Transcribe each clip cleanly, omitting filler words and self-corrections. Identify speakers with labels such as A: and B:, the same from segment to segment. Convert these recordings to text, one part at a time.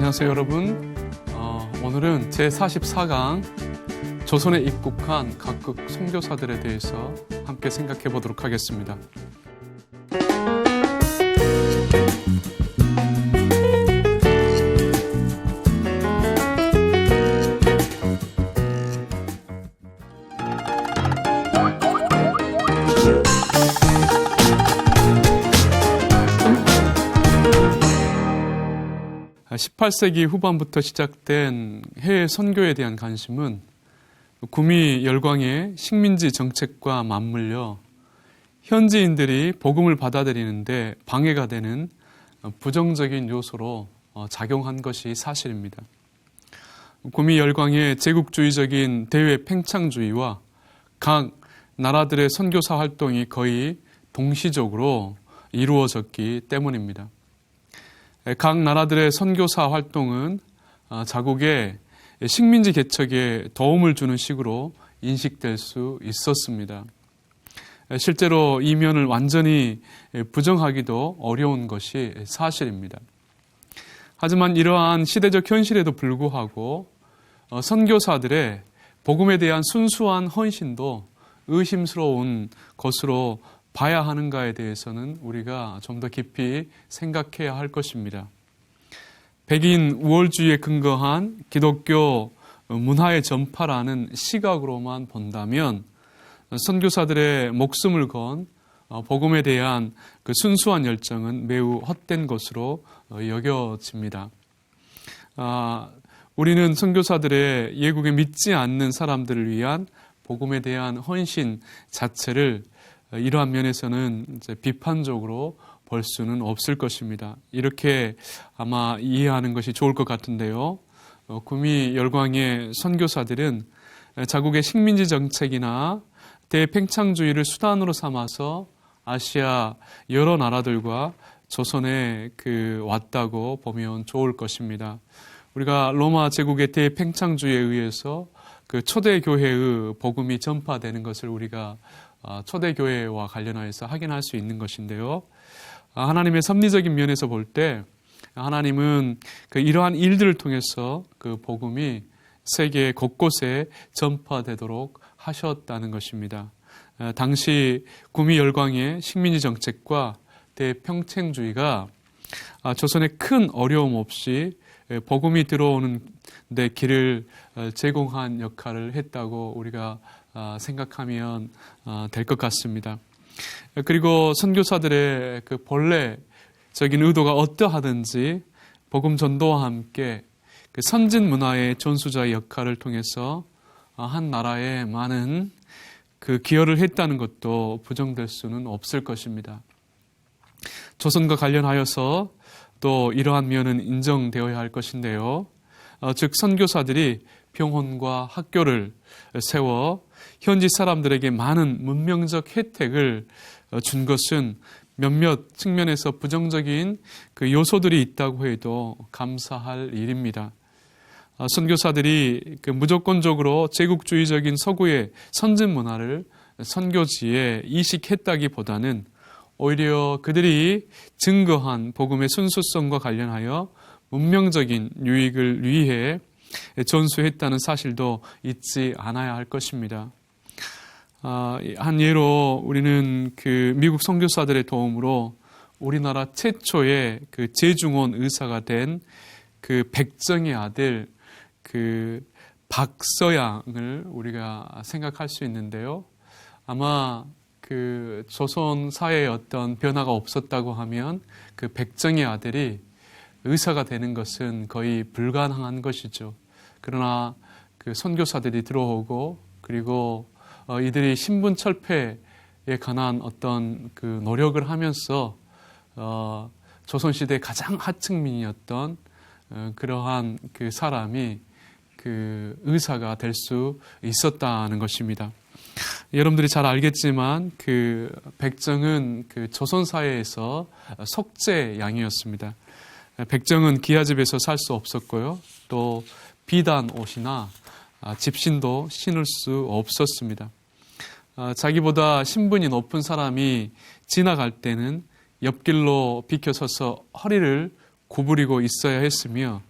A: 안녕하세요 여러분. 오늘은 제44강 조선에 입국한 각국 선교사들에 대해서 함께 생각해 보도록 하겠습니다. 18세기 후반부터 시작된 해외 선교에 대한 관심은 구미 열광의 식민지 정책과 맞물려 현지인들이 복음을 받아들이는데 방해가 되는 부정적인 요소로 작용한 것이 사실입니다. 구미 열광의 제국주의적인 대외 팽창주의와 각 나라들의 선교사 활동이 거의 동시적으로 이루어졌기 때문입니다. 각 나라들의 선교사 활동은 자국의 식민지 개척에 도움을 주는 식으로 인식될 수 있었습니다. 실제로 이 면을 완전히 부정하기도 어려운 것이 사실입니다. 하지만 이러한 시대적 현실에도 불구하고 선교사들의 복음에 대한 순수한 헌신도 의심스러운 것으로 봐야 하는가에 대해서는 우리가 좀 더 깊이 생각해야 할 것입니다. 백인 우월주의에 근거한 기독교 문화의 전파라는 시각으로만 본다면 선교사들의 목숨을 건 복음에 대한 그 순수한 열정은 매우 헛된 것으로 여겨집니다. 우리는 선교사들의 예국에 믿지 않는 사람들을 위한 복음에 대한 헌신 자체를 이러한 면에서는 이제 비판적으로 볼 수는 없을 것입니다. 이렇게 아마 이해하는 것이 좋을 것 같은데요. 구미 열광의 선교사들은 자국의 식민지 정책이나 대팽창주의를 수단으로 삼아서 아시아 여러 나라들과 조선에 왔다고 보면 좋을 것입니다. 우리가 로마 제국의 대팽창주의에 의해서 초대교회의 복음이 전파되는 것을 우리가 초대교회와 관련하여서 확인할 수 있는 것인데요. 하나님의 섭리적인 면에서 볼 때 하나님은 이러한 일들을 통해서 복음이 세계 곳곳에 전파되도록 하셨다는 것입니다. 당시 구미 열광의 식민지 정책과 대평창주의가 조선에 큰 어려움 없이 복음이 들어오는 데 길을 제공한 역할을 했다고 우리가 생각하면 될 것 같습니다. 그리고 선교사들의 본래적인 의도가 어떠하든지 복음 전도와 함께 선진 문화의 전수자의 역할을 통해서 한 나라에 많은 기여를 했다는 것도 부정될 수는 없을 것입니다. 조선과 관련하여서 또 이러한 면은 인정되어야 할 것인데요. 즉 선교사들이 병원과 학교를 세워 현지 사람들에게 많은 문명적 혜택을 준 것은 몇몇 측면에서 부정적인 요소들이 있다고 해도 감사할 일입니다. 선교사들이 무조건적으로 제국주의적인 서구의 선진 문화를 선교지에 이식했다기보다는 오히려 그들이 증거한 복음의 순수성과 관련하여 문명적인 유익을 위해 전수했다는 사실도 잊지 않아야 할 것입니다. 한 예로 우리는 미국 선교사들의 도움으로 우리나라 최초의 재중원 의사가 된 백정의 아들 박서양을 우리가 생각할 수 있는데요. 아마 조선 사회에 어떤 변화가 없었다고 하면 백정의 아들이 의사가 되는 것은 거의 불가능한 것이죠. 그러나 선교사들이 들어오고 그리고 이들이 신분 철폐에 관한 어떤 노력을 하면서 조선시대 가장 하층민이었던 그러한 사람이 의사가 될 수 있었다는 것입니다. 여러분들이 잘 알겠지만 백정은 조선 사회에서 속죄 양이었습니다. 백정은 기아집에서 살 수 없었고요. 또 비단 옷이나 집신도 신을 수 없었습니다. 자기보다 신분이 높은 사람이 지나갈 때는 옆길로 비켜서서 허리를 구부리고 있어야 했으며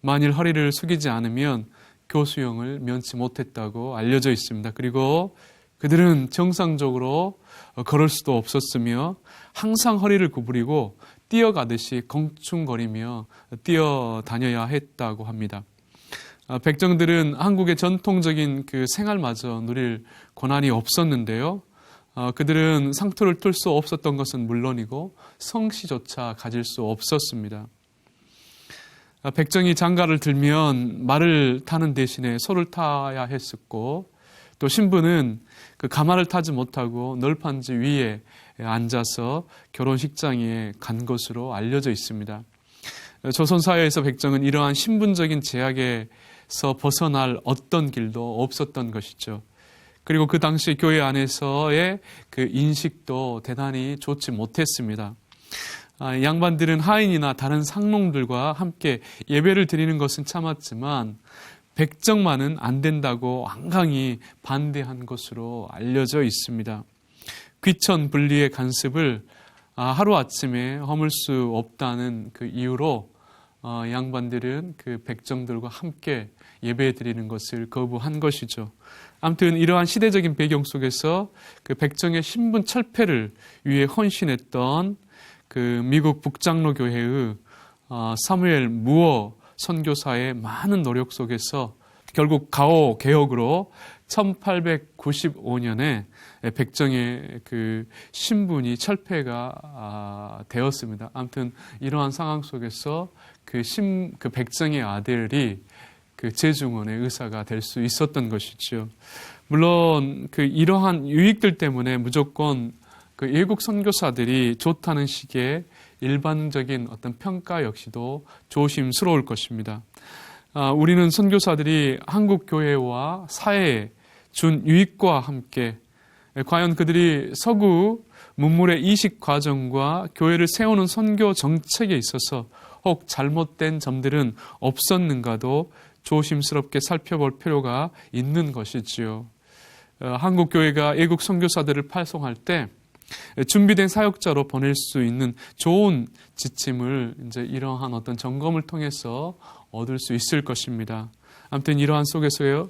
A: 만일 허리를 숙이지 않으면 교수형을 면치 못했다고 알려져 있습니다. 그리고 그들은 정상적으로 걸을 수도 없었으며 항상 허리를 구부리고 뛰어가듯이 공충거리며 뛰어다녀야 했다고 합니다. 백정들은 한국의 전통적인 그 생활마저 누릴 권한이 없었는데요. 그들은 상투를 틀 수 없었던 것은 물론이고 성시조차 가질 수 없었습니다. 백정이 장가를 들면 말을 타는 대신에 소를 타야 했었고, 또 신부는 그 가마를 타지 못하고 널판지 위에 앉아서 결혼식장에 간 것으로 알려져 있습니다. 조선사회에서 백정은 이러한 신분적인 제약에서 벗어날 어떤 길도 없었던 것이죠. 그리고 그 당시 교회 안에서의 그 인식도 대단히 좋지 못했습니다. 양반들은 하인이나 다른 상농들과 함께 예배를 드리는 것은 참았지만 백정만은 안 된다고 완강히 반대한 것으로 알려져 있습니다. 귀천 분리의 간습을 하루아침에 허물 수 없다는 그 이유로 양반들은 그 백정들과 함께 예배 드리는 것을 거부한 것이죠. 아무튼 이러한 시대적인 배경 속에서 그 백정의 신분 철폐를 위해 헌신했던 그 미국 북장로 교회의 사무엘 무어 선교사의 많은 노력 속에서 결국 가오 개혁으로 1895년에 백정의 그 신분이 철폐가 되었습니다. 아무튼 이러한 상황 속에서 그 백정의 아들이 그 제중원의 의사가 될 수 있었던 것이죠. 물론 그 이러한 유익들 때문에 무조건 그 외국 선교사들이 좋다는 식의 일반적인 어떤 평가 역시도 조심스러울 것입니다. 우리는 선교사들이 한국 교회와 사회에 준 유익과 함께 과연 그들이 서구 문물의 이식 과정과 교회를 세우는 선교 정책에 있어서 혹 잘못된 점들은 없었는가도 조심스럽게 살펴볼 필요가 있는 것이지요. 한국 교회가 외국 선교사들을 파송할 때 준비된 사역자로 보낼 수 있는 좋은 지침을 이제 이러한 어떤 점검을 통해서 얻을 수 있을 것입니다. 아무튼 이러한 속에서요,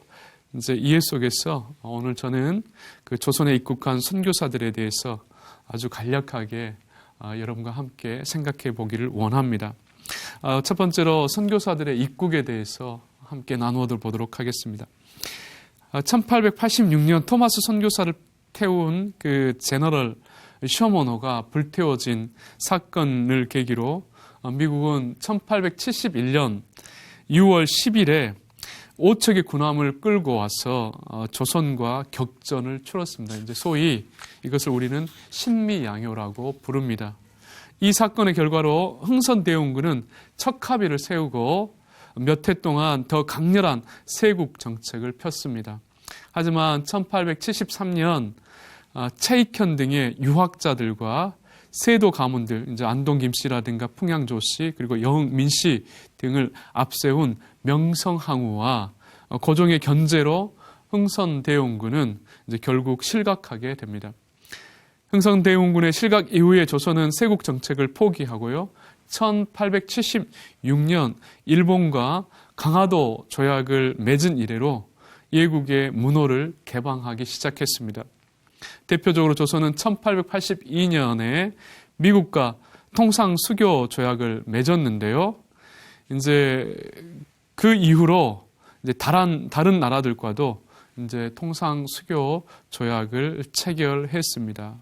A: 이제 이해 속에서 오늘 저는 그 조선에 입국한 선교사들에 대해서 아주 간략하게 여러분과 함께 생각해 보기를 원합니다. 첫 번째로 선교사들의 입국에 대해서 함께 나누어 보도록 하겠습니다. 1886년 토마스 선교사를 태운 그 제너럴 셔머너가 불태워진 사건을 계기로 미국은 1871년 6월 10일에 5척의 군함을 끌고 와서 조선과 격전을 치렀습니다. 이제 소위 이것을 우리는 신미양요라고 부릅니다. 이 사건의 결과로 흥선대원군은 척합의를 세우고 몇 해 동안 더 강렬한 세국 정책을 폈습니다. 하지만 1873년 차익현 등의 유학자들과 세도 가문들, 이제 안동 김씨라든가 풍양조 씨, 그리고 영민 씨 등을 앞세운 명성항우와 고종의 견제로 흥선대원군은 이제 결국 실각하게 됩니다. 흥선대원군의 실각 이후에 조선은 세국 정책을 포기하고요. 1876년 일본과 강화도 조약을 맺은 이래로 예국의 문호를 개방하기 시작했습니다. 대표적으로 조선은 1882년에 미국과 통상수교 조약을 맺었는데요. 이제 그 이후로 이제 다른 나라들과도 이제 통상수교 조약을 체결했습니다.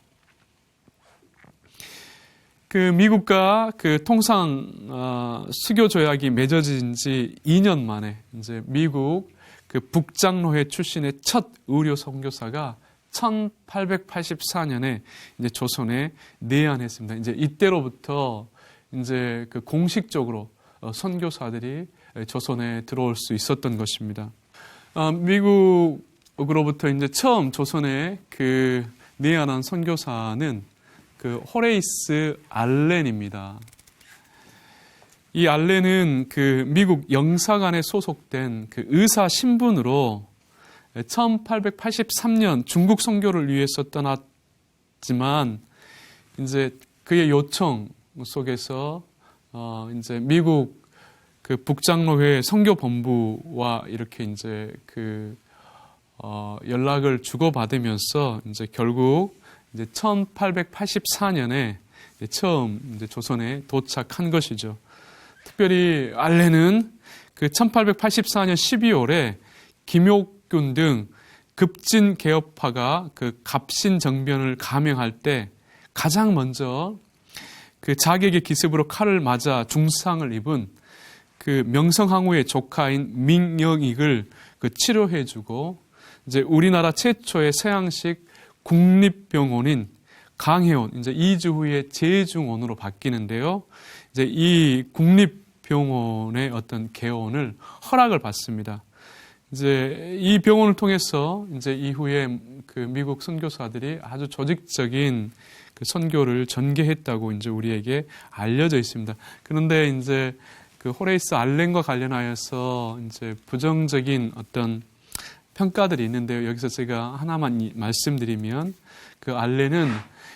A: 그 미국과 그 통상 수교 조약이 맺어진 지 2년 만에 이제 미국 그 북장로회 출신의 첫 의료 선교사가 1884년에 이제 조선에 내한했습니다. 이제 이때로부터 이제 그 공식적으로 선교사들이 조선에 들어올 수 있었던 것입니다. 미국으로부터 이제 처음 조선에 그 내한한 선교사는 그 호레이스 알렌입니다. 이 알렌은 그 미국 영사관에 소속된 그 의사 신분으로 1883년 중국 선교를 위해서 떠났지만 이제 그의 요청 속에서 이제 미국 그 북장로회 선교본부와 이렇게 이제 연락을 주고받으면서 이제 결국 이제 1884년에 처음 이제 조선에 도착한 것이죠. 특별히 알렌은 그 1884년 12월에 김옥균 등 급진 개혁파가 그 갑신정변을 감행할 때 가장 먼저 그 자객의 기습으로 칼을 맞아 중상을 입은 그 명성황후의 조카인 민영익을 그 치료해주고 이제 우리나라 최초의 서양식 국립병원인 강혜원 이제 이주 후에 제중원으로 바뀌는데요. 이제 이 국립병원의 어떤 개원을 허락을 받습니다. 이제 이 병원을 통해서 이제 이후에 그 미국 선교사들이 아주 조직적인 그 선교를 전개했다고 이제 우리에게 알려져 있습니다. 그런데 이제 그 호레이스 알렌과 관련하여서 이제 부정적인 어떤 평가들이 있는데요. 여기서 제가 하나만 말씀드리면 그 알렌은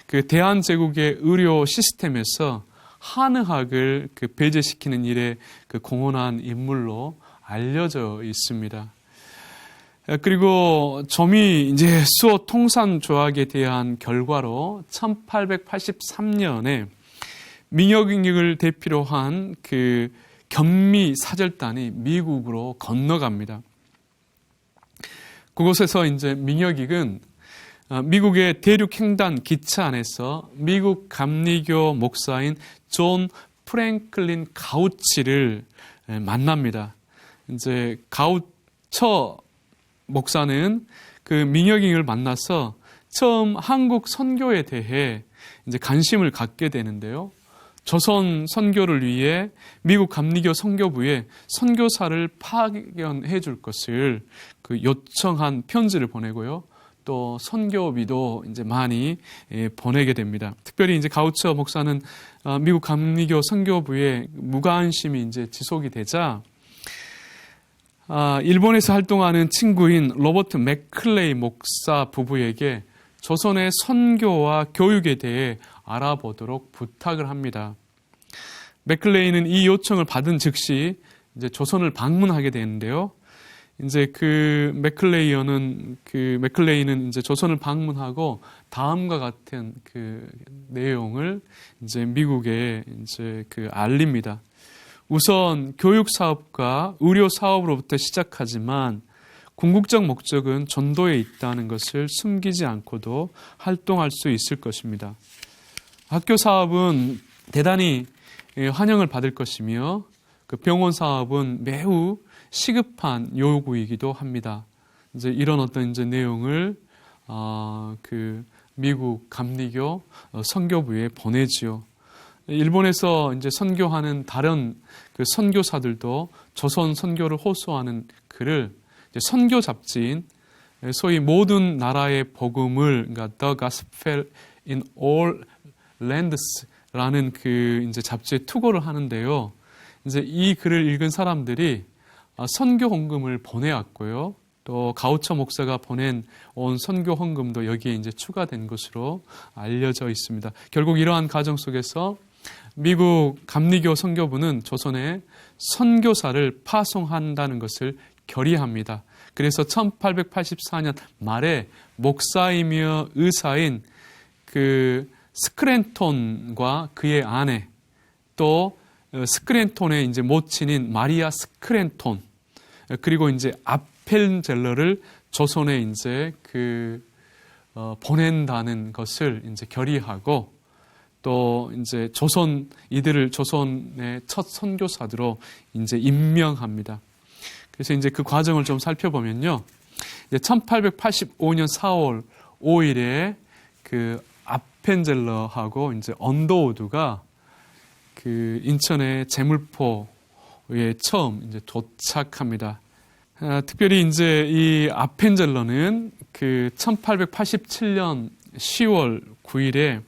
A: 그 대한제국의 의료 시스템에서 한의학을 그 배제시키는 일에 그 공헌한 인물로 알려져 있습니다. 그리고 점이 이제 수호 통산 조약에 대한 결과로 1883년에 민혁익을 대표로 한 그 견미 사절단이 미국으로 건너갑니다. 그곳에서 이제 민혁익은 미국의 대륙횡단 기차 안에서 미국 감리교 목사인 존 프랭클린 가우치를 만납니다. 이제 가우처 목사는 그 민혁익을 만나서 처음 한국 선교에 대해 이제 관심을 갖게 되는데요. 조선 선교를 위해 미국 감리교 선교부에 선교사를 파견해 줄 것을 그 요청한 편지를 보내고요. 또 선교비도 이제 많이 보내게 됩니다. 특별히 이제 가우처 목사는 미국 감리교 선교부에 무관심이 이제 지속이 되자 일본에서 활동하는 친구인 로버트 맥클레이 목사 부부에게 조선의 선교와 교육에 대해 알아보도록 부탁을 합니다. 맥클레이는 이 요청을 받은 즉시 이제 조선을 방문하게 되는데요. 이제 그 맥클레이는 이제 조선을 방문하고 다음과 같은 그 내용을 이제 미국에 이제 그 알립니다. 우선 교육 사업과 의료 사업으로부터 시작하지만 궁극적 목적은 전도에 있다는 것을 숨기지 않고도 활동할 수 있을 것입니다. 학교 사업은 대단히 환영을 받을 것이며 그 병원 사업은 매우 시급한 요구이기도 합니다. 이제 이런 어떤 이제 내용을 그 미국 감리교 선교부에 보내지요. 일본에서 이제 선교하는 다른 그 선교사들도 조선 선교를 호소하는 글을 이제 선교 잡지인 소위 모든 나라의 복음을 그러니까 The Gospel in All Lands라는 그 이제 잡지에 투고를 하는데요. 이제 이 글을 읽은 사람들이 선교 헌금을 보내왔고요. 또 가우처 목사가 보낸 온 선교 헌금도 여기에 이제 추가된 것으로 알려져 있습니다. 결국 이러한 과정 속에서 미국 감리교 선교부는 조선에 선교사를 파송한다는 것을 결의합니다. 그래서 1884년 말에 목사이며 의사인 그 스크랜톤과 그의 아내 또 스크랜톤의 이제 모친인 마리아 스크랜톤 그리고 이제 아펜젤러를 조선에 이제 보낸다는 것을 이제 결의하고 또 이제 이들을 조선의 첫 선교사들로 이제 임명합니다. 그래서 이제 그 과정을 좀 살펴보면요. 이제 1885년 4월 5일에 그 아펜젤러하고 이제 언더우드가 그 인천의 제물포에 처음 이제 도착합니다. 특별히 이제 이 아펜젤러는 그 1887년 10월 9일에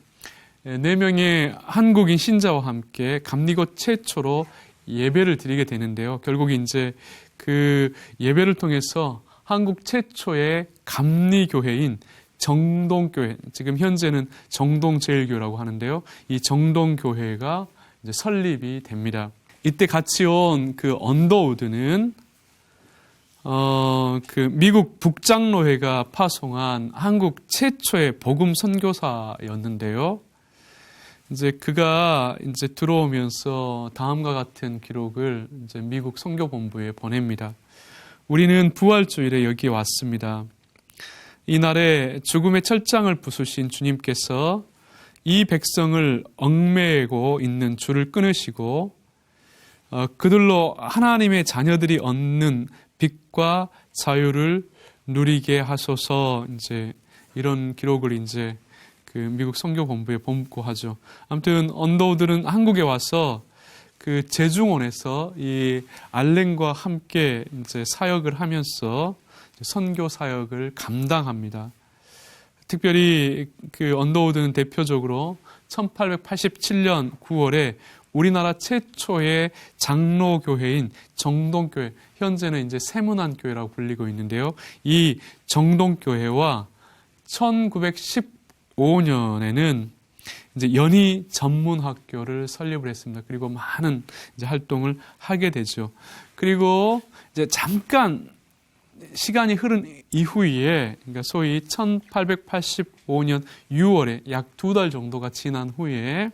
A: 4명의 한국인 신자와 함께 감리교 최초로 예배를 드리게 되는데요. 결국 이제 그 예배를 통해서 한국 최초의 감리교회인 정동교회, 지금 현재는 정동제일교라고 하는데요. 이 정동교회가 이제 설립이 됩니다. 이때 같이 온 그 언더우드는 그 미국 북장로회가 파송한 한국 최초의 복음 선교사였는데요. 이제 그가 이제 들어오면서 다음과 같은 기록을 이제 미국 선교본부에 보냅니다. 우리는 부활주일에 여기 왔습니다. 이날에 죽음의 철장을 부수신 주님께서 이 백성을 얽매고 있는 줄을 끊으시고 그들로 하나님의 자녀들이 얻는 빛과 자유를 누리게 하소서, 이제 이런 기록을 이제 그 미국 선교본부에 보고하죠. 아무튼 언더우드는 한국에 와서 그 제중원에서 이 알렌과 함께 이제 사역을 하면서 선교 사역을 감당합니다. 특별히 그 언더우드는 대표적으로 1887년 9월에 우리나라 최초의 장로교회인 정동교회, 현재는 이제 세문안교회라고 불리고 있는데요. 이 정동교회와 1915년에는 이제 연희 전문학교를 설립을 했습니다. 그리고 많은 이제 활동을 하게 되죠. 그리고 이제 잠깐 시간이 흐른 이후에, 그러니까 소위 1885년 6월에 약 2달 정도가 지난 후에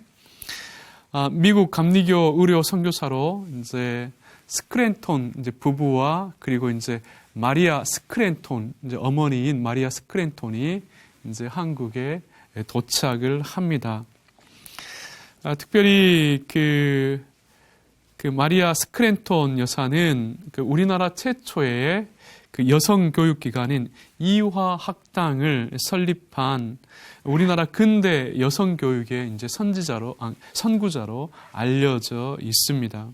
A: 미국 감리교 의료 선교사로 이제 스크랜톤 이제 부부와 그리고 이제 마리아 스크랜톤, 이제 어머니인 마리아 스크랜톤이 이제 한국에 도착을 합니다. 특별히 그 마리아 스크랜톤 여사는 그 우리나라 최초의 그 여성 교육기관인 이화학당을 설립한 우리나라 근대 여성 교육의 이제 선구자로 알려져 있습니다.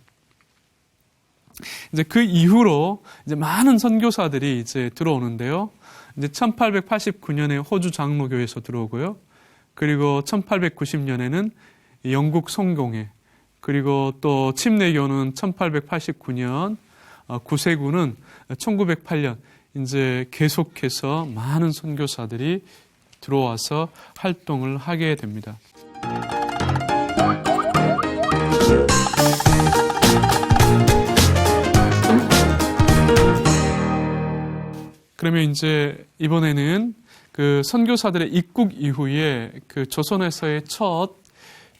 A: 이제 그 이후로 이제 많은 선교사들이 이제 들어오는데요. 이제 1889년에 호주 장로교에서 들어오고요. 그리고 1890년에는 영국 성공회, 그리고 또 침례교는 1889년, 구세군은 1908년 이제 계속해서 많은 선교사들이 들어와서 활동을 하게 됩니다. 그러면 이제 이번에는 그 선교사들의 입국 이후에 그 조선에서의 첫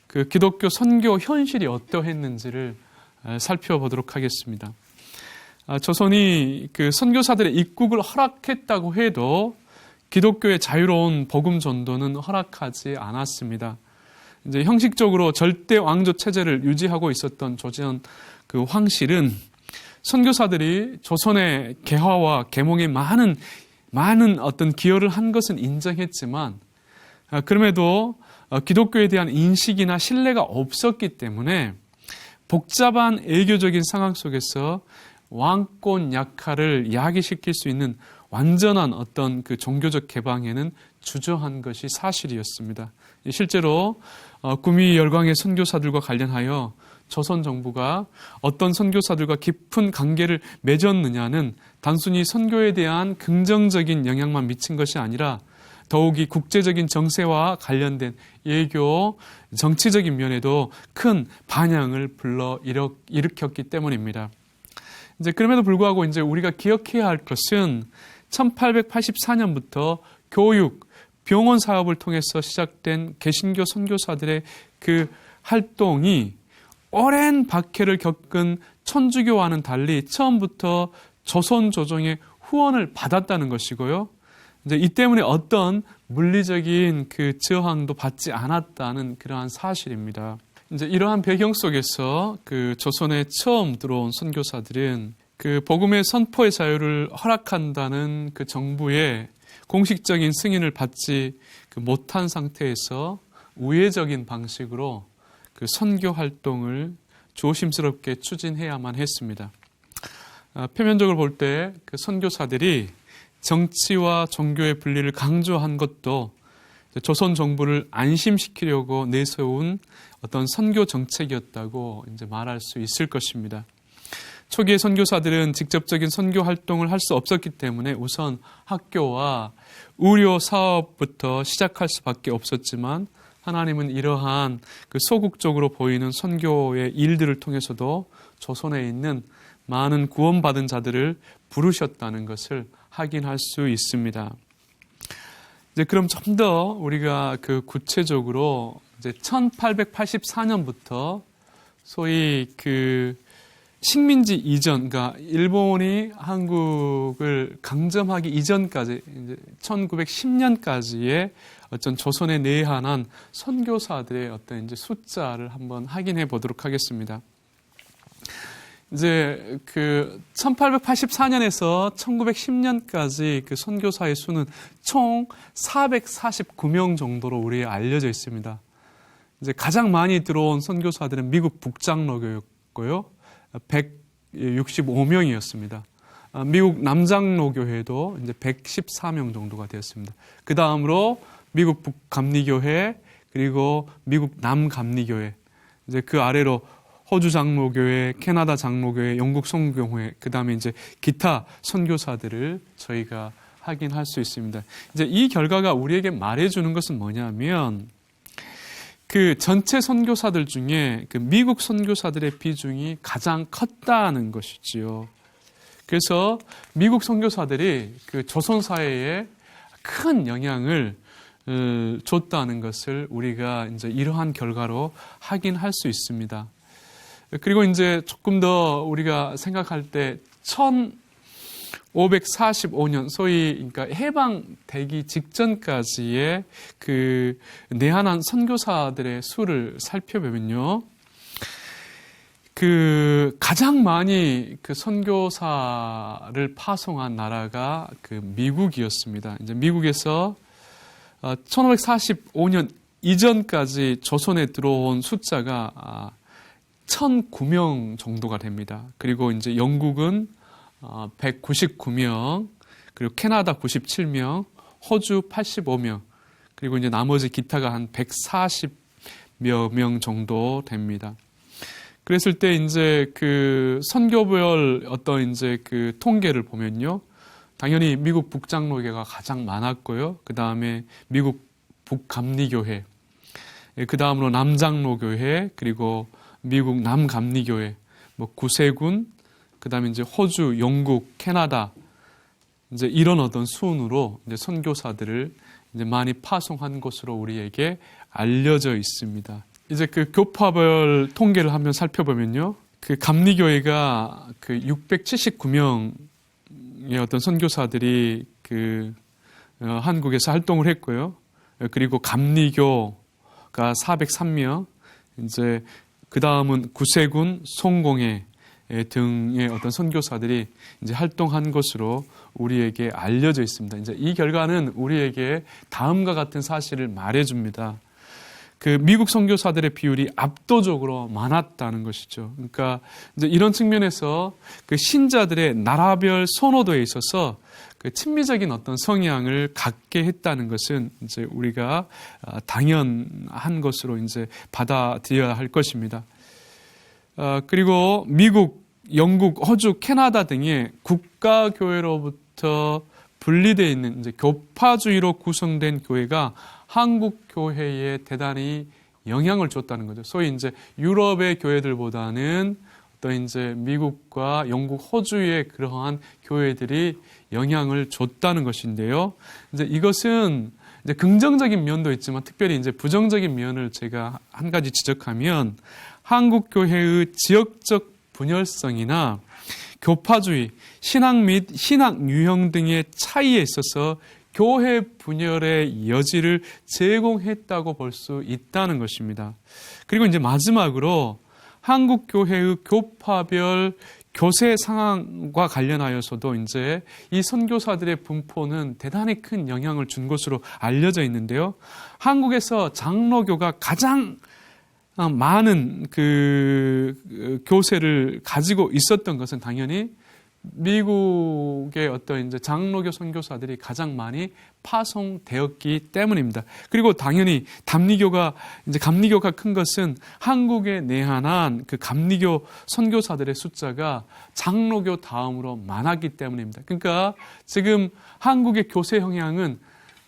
A: 그 기독교 선교 현실이 어떠했는지를 살펴보도록 하겠습니다. 조선이 그 선교사들의 입국을 허락했다고 해도 기독교의 자유로운 복음 전도는 허락하지 않았습니다. 이제 형식적으로 절대 왕조 체제를 유지하고 있었던 조선 그 황실은 선교사들이 조선의 개화와 계몽에 많은 어떤 기여를 한 것은 인정했지만, 그럼에도 기독교에 대한 인식이나 신뢰가 없었기 때문에 복잡한 애교적인 상황 속에서 왕권 약화를 야기시킬 수 있는 완전한 어떤 그 종교적 개방에는 주저한 것이 사실이었습니다. 실제로 구미 열강의 선교사들과 관련하여 조선 정부가 어떤 선교사들과 깊은 관계를 맺었느냐는 단순히 선교에 대한 긍정적인 영향만 미친 것이 아니라 더욱이 국제적인 정세와 관련된 외교, 정치적인 면에도 큰 반향을 불러 일으켰기 때문입니다. 이제 그럼에도 불구하고 이제 우리가 기억해야 할 것은 1884년부터 교육, 병원 사업을 통해서 시작된 개신교 선교사들의 그 활동이 오랜 박해를 겪은 천주교와는 달리 처음부터 조선 조정의 후원을 받았다는 것이고요. 이제 이 때문에 어떤 물리적인 그 저항도 받지 않았다는 그러한 사실입니다. 이제 이러한 배경 속에서 그 조선에 처음 들어온 선교사들은 그 복음의 선포의 자유를 허락한다는 그 정부의 공식적인 승인을 받지 못한 상태에서 우회적인 방식으로 그 선교 활동을 조심스럽게 추진해야만 했습니다. 표면적으로 볼 때 그 선교사들이 정치와 종교의 분리를 강조한 것도 조선 정부를 안심시키려고 내세운 어떤 선교 정책이었다고 이제 말할 수 있을 것입니다. 초기의 선교사들은 직접적인 선교 활동을 할 수 없었기 때문에 우선 학교와 의료 사업부터 시작할 수밖에 없었지만 하나님은 이러한 그 소극적으로 보이는 선교의 일들을 통해서도 조선에 있는 많은 구원받은 자들을 부르셨다는 것을 확인할 수 있습니다. 이제 그럼 좀 더 우리가 그 구체적으로 이제 1884년부터 소위 그 식민지 이전, 그러니까 일본이 한국을 강점하기 이전까지 이제 1910년까지의 어떤 조선에 내한한 선교사들의 어떤 이제 숫자를 한번 확인해 보도록 하겠습니다. 이제 그 1884년에서 1910년까지 그 선교사의 수는 총 449명 정도로 우리에 알려져 있습니다. 이제 가장 많이 들어온 선교사들은 미국 북장로교였고요. 165명이었습니다. 미국 남장로교회도 이제 114명 정도가 되었습니다. 그 다음으로 미국 북감리교회, 그리고 미국 남감리교회, 이제 그 아래로 호주 장로교회, 캐나다 장로교회, 영국 성교회, 그 다음에 이제 기타 선교사들을 저희가 확인할 수 있습니다. 이제 이 결과가 우리에게 말해주는 것은 뭐냐면, 그 전체 선교사들 중에 그 미국 선교사들의 비중이 가장 컸다는 것이지요. 그래서 미국 선교사들이 그 조선 사회에 큰 영향을 줬다는 것을 우리가 이제 이러한 결과로 확인할 수 있습니다. 그리고 이제 조금 더 우리가 생각할 때 1545년 소위 그러니까 해방되기 직전까지의 그 내한한 선교사들의 수를 살펴보면요, 그 가장 많이 그 선교사를 파송한 나라가 그 미국이었습니다. 이제 미국에서 1545년 이전까지 조선에 들어온 숫자가 1,009명 정도가 됩니다. 그리고 이제 영국은 199명, 그리고 캐나다 97명, 호주 85명, 그리고 이제 나머지 기타가 한 140여 명 정도 됩니다. 그랬을 때 이제 그 선교별 어떤 이제 그 통계를 보면요, 당연히 미국 북장로교회가 가장 많았고요. 그 다음에 미국 북감리교회, 그 다음으로 남장로교회, 그리고 미국 남감리교회, 뭐 구세군, 그 다음에 이제 호주, 영국, 캐나다, 이제 이런 어떤 순으로 이제 선교사들을 이제 많이 파송한 것으로 우리에게 알려져 있습니다. 이제 그 교파별 통계를 한번 살펴보면요, 그 감리교회가 그 679명의 어떤 선교사들이 그 한국에서 활동을 했고요. 그리고 감리교가 403명, 이제 그 다음은 구세군, 송공회 등의 어떤 선교사들이 이제 활동한 것으로 우리에게 알려져 있습니다. 이제 이 결과는 우리에게 다음과 같은 사실을 말해줍니다. 그 미국 선교사들의 비율이 압도적으로 많았다는 것이죠. 그러니까 이제 이런 측면에서 그 신자들의 나라별 선호도에 있어서 그 친미적인 어떤 성향을 갖게 했다는 것은 이제 우리가 당연한 것으로 이제 받아들여야 할 것입니다. 그리고 미국, 영국, 호주, 캐나다 등의 국가교회로부터 분리되어 있는 이제 교파주의로 구성된 교회가 한국 교회에 대단히 영향을 줬다는 거죠. 소위 이제 유럽의 교회들보다는 어떤 이제 미국과 영국, 호주의 그러한 교회들이 영향을 줬다는 것인데요. 이제 이것은 이제 긍정적인 면도 있지만 특별히 이제 부정적인 면을 제가 한 가지 지적하면, 한국 교회의 지역적 분열성이나 교파주의, 신앙 및 신앙 유형 등의 차이에 있어서 교회 분열의 여지를 제공했다고 볼 수 있다는 것입니다. 그리고 이제 마지막으로 한국 교회의 교파별 교세 상황과 관련하여서도 이제 이 선교사들의 분포는 대단히 큰 영향을 준 것으로 알려져 있는데요. 한국에서 장로교가 가장 많은 그 교세를 가지고 있었던 것은 당연히 미국의 어떤 이제 장로교 선교사들이 가장 많이 파송되었기 때문입니다. 그리고 당연히 감리교가 큰 것은 한국에 내한한 그 감리교 선교사들의 숫자가 장로교 다음으로 많았기 때문입니다. 그러니까 지금 한국의 교세 형향은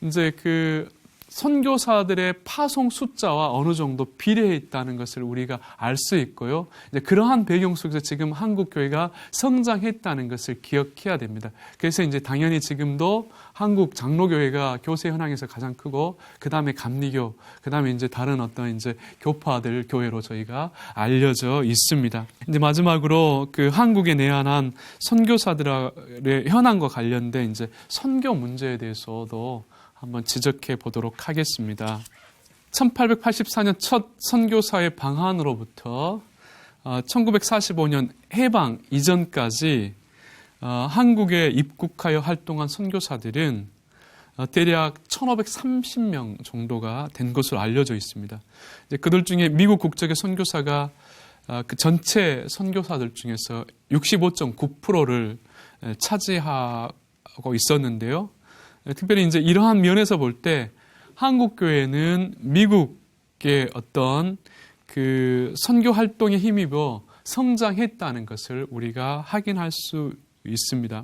A: 이제 그 선교사들의 파송 숫자와 어느 정도 비례해 있다는 것을 우리가 알 수 있고요. 이제 그러한 배경 속에서 지금 한국 교회가 성장했다는 것을 기억해야 됩니다. 그래서 이제 당연히 지금도 한국 장로교회가 교세 현황에서 가장 크고, 그 다음에 감리교, 그 다음에 이제 다른 어떤 이제 교파들 교회로 저희가 알려져 있습니다. 이제 마지막으로 그 한국에 내한한 선교사들의 현황과 관련된 이제 선교 문제에 대해서도 한번 지적해 보도록 하겠습니다. 1884년 첫 선교사의 방한으로부터 1945년 해방 이전까지 한국에 입국하여 활동한 선교사들은 대략 1530명 정도가 된 것으로 알려져 있습니다. 이제 그들 중에 미국 국적의 선교사가 그 전체 선교사들 중에서 65.9%를 차지하고 있었는데요. 특별히 이제 이러한 면에서 볼 때 한국 교회는 미국의 어떤 그 선교 활동에 힘입어 성장했다는 것을 우리가 확인할 수 있습니다.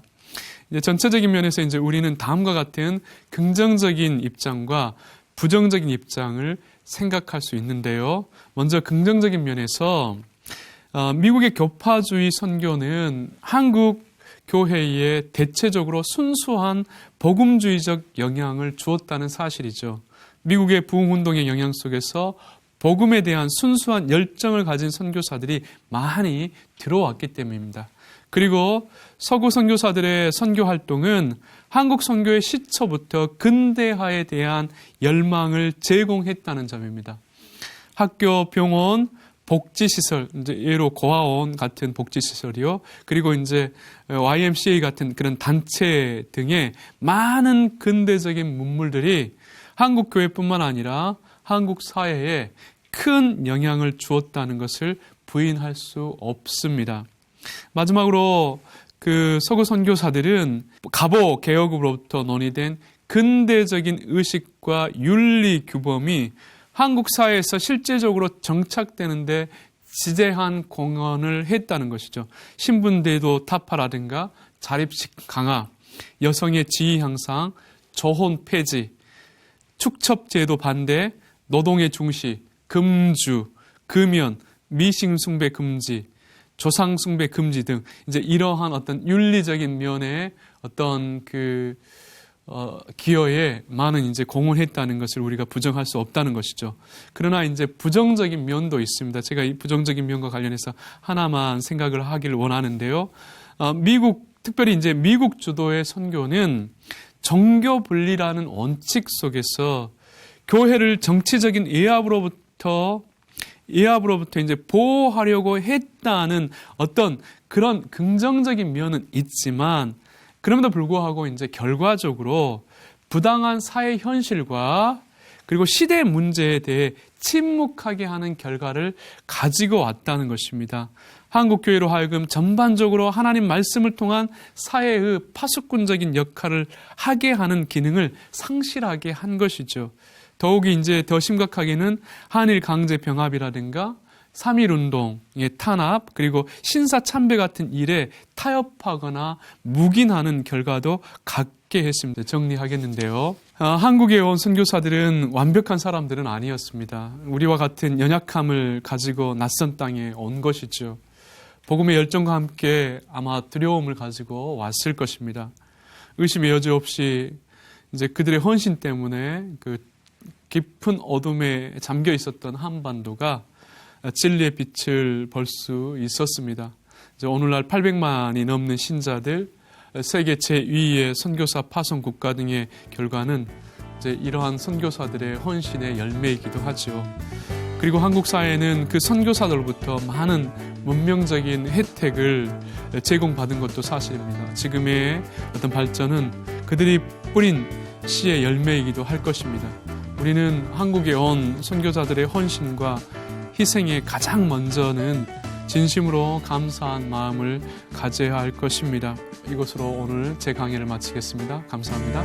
A: 이제 전체적인 면에서 이제 우리는 다음과 같은 긍정적인 입장과 부정적인 입장을 생각할 수 있는데요. 먼저 긍정적인 면에서 미국의 교파주의 선교는 한국 교회에 대체적으로 순수한 복음주의적 영향을 주었다는 사실이죠. 미국의 부흥운동의 영향 속에서 복음에 대한 순수한 열정을 가진 선교사들이 많이 들어왔기 때문입니다. 그리고 서구 선교사들의 선교 활동은 한국 선교의 시초부터 근대화에 대한 열망을 제공했다는 점입니다. 학교, 병원, 복지시설, 이제 예로 고아원 같은 복지시설이요. 그리고 이제 YMCA 같은 그런 단체 등의 많은 근대적인 문물들이 한국 교회뿐만 아니라 한국 사회에 큰 영향을 주었다는 것을 부인할 수 없습니다. 마지막으로 그 서구 선교사들은 가보 개혁으로부터 논의된 근대적인 의식과 윤리 규범이 한국 사회에서 실제적으로 정착되는데 지대한 공헌을 했다는 것이죠. 신분제도 타파라든가 자립식 강화, 여성의 지위 향상, 조혼 폐지, 축첩제도 반대, 노동의 중시, 금주, 금연, 미신 숭배 금지, 조상 숭배 금지 등 이제 이러한 어떤 윤리적인 면의 어떤 기여에 많은 이제 공헌했다는 것을 우리가 부정할 수 없다는 것이죠. 그러나 이제 부정적인 면도 있습니다. 제가 이 부정적인 면과 관련해서 하나만 생각을 하기를 원하는데요. 특별히 이제 미국 주도의 선교는 정교 분리라는 원칙 속에서 교회를 정치적인 이합으로부터 이제 보호하려고 했다는 어떤 그런 긍정적인 면은 있지만, 그럼에도 불구하고 이제 결과적으로 부당한 사회 현실과 그리고 시대 문제에 대해 침묵하게 하는 결과를 가지고 왔다는 것입니다. 한국 교회로 하여금 전반적으로 하나님 말씀을 통한 사회의 파수꾼적인 역할을 하게 하는 기능을 상실하게 한 것이죠. 더욱이 이제 더 심각하게는 한일 강제 병합이라든가 3.1운동의 탄압, 그리고 신사참배 같은 일에 타협하거나 묵인하는 결과도 갖게 했습니다. 정리하겠는데요. 한국에 온 선교사들은 완벽한 사람들은 아니었습니다. 우리와 같은 연약함을 가지고 낯선 땅에 온 것이죠. 복음의 열정과 함께 아마 두려움을 가지고 왔을 것입니다. 의심의 여지 없이 이제 그들의 헌신 때문에 그 깊은 어둠에 잠겨 있었던 한반도가 진리의 빛을 볼 수 있었습니다. 이제 오늘날 800만이 넘는 신자들, 세계 제2의 선교사 파송 국가 등의 결과는 이제 이러한 선교사들의 헌신의 열매이기도 하죠. 그리고 한국 사회는 그 선교사들로부터 많은 문명적인 혜택을 제공받은 것도 사실입니다. 지금의 어떤 발전은 그들이 뿌린 씨의 열매이기도 할 것입니다. 우리는 한국에 온 선교사들의 헌신과 희생에 가장 먼저는 진심으로 감사한 마음을 가져야 할 것입니다. 이것으로 오늘 제 강의를 마치겠습니다. 감사합니다.